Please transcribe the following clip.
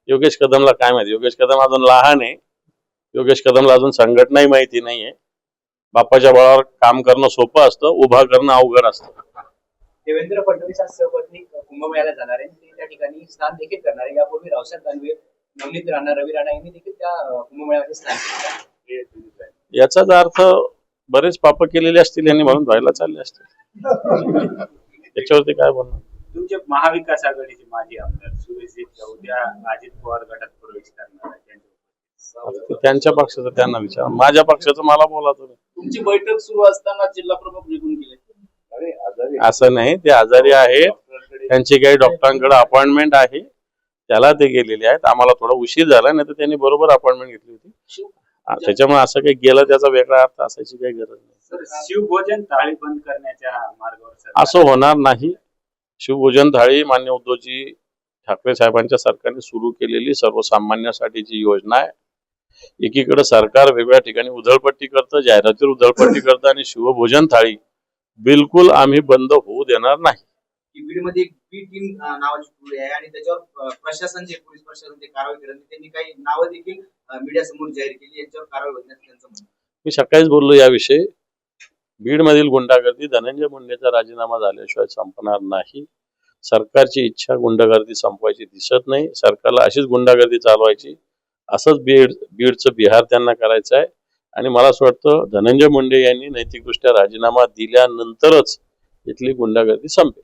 योगेश कदमला काय माहिती, योगेश कदम अजून लहान आहे, योगेश कदमला अजून संघटनाही माहिती नाहीये. बापाच्या बळावर काम करणं सोपं असतं, उभा करणं अवघड असतं. देवेंद्र फडणवीस आज सहपत्नी कुंभमेळ्याला जाणार आहे, ते त्या ठिकाणी स्नान देखील करणार आहे. यापूर्वी रावसाहेब दानवे, नवनीत राणा, रवी राणा यांनी देखील त्या कुंभमेळ्यामध्ये स्नान केलं. याचाच अर्थ बरेच पाप केलेले असतील यांनी म्हणून व्हायला चालले असतील. त्याच्यावरती काय बोलणार. तुमचे महाविकास आघाडीचे माजी आमदार सुरेश उद्या अजित पवार गटात प्रवेश करणार आहे. त्यांच्या पक्षाचं त्यांना विचार, माझ्या पक्षाचं मला बोला तुम्ही. तुमची बैठक सुरू असताना जिल्हा प्रमुख निघून गेले. असं नाही, ते आजारी आहेत, त्यांची काही डॉक्टरांकडे अपॉइंटमेंट आहे, त्याला ते गेलेले आहेत. आम्हाला थोडा उशीर झाला, नाही तर त्यांनी बरोबर अपॉइंटमेंट घेतली होती. त्याच्यामुळे असं काही गेलं त्याचा वेगळा अर्थ असायची काही गरज नाही. शिवभोजन थाळी बंद करण्याच्या मार्गावर असं होणार नाही. शिवभोजन थाळी मान्य उद्धवजी ठाकरे साहेबांच्या सरकारने सुरू केलेली सर्वसामान्यांसाठीची योजना आहे. एकीकडे सरकार वेगवेगळ्या ठिकाणी उधळपट्टी करतं, जाहिरातीवर उधळपट्टी करतं, आणि शिवभोजन थाळी बिलकुल आम्ही बंद होऊ देणार नाही. बीडमध्ये एक बी टीम नावाची टोळी आहे आणि त्याच्यावर प्रशासन जे पोलीस प्रशासन जे कारवाई करत त्यांनी काही नावं देखील मीडिया समोर जाहीर केली. यांच्यावर कारवाई होण्याचं त्यांचं म्हणणं. मी सकाळीच बोललो याविषयी. बीडमधील गुंडागर्दी धनंजय मुंडेचा राजीनामा झाल्याशिवाय संपणार नाही. सरकारची इच्छा गुंडागर्दी संपवायची दिसत नाही. सरकारला अशीच गुंडागर्दी चालवायची, असंच बीडचं बिहार त्यांना करायचं आहे. आणि मला असं वाटतं धनंजय मुंडे यांनी नैतिकदृष्ट्या राजीनामा दिल्यानंतरच इथली गुंडागर्दी संपेल.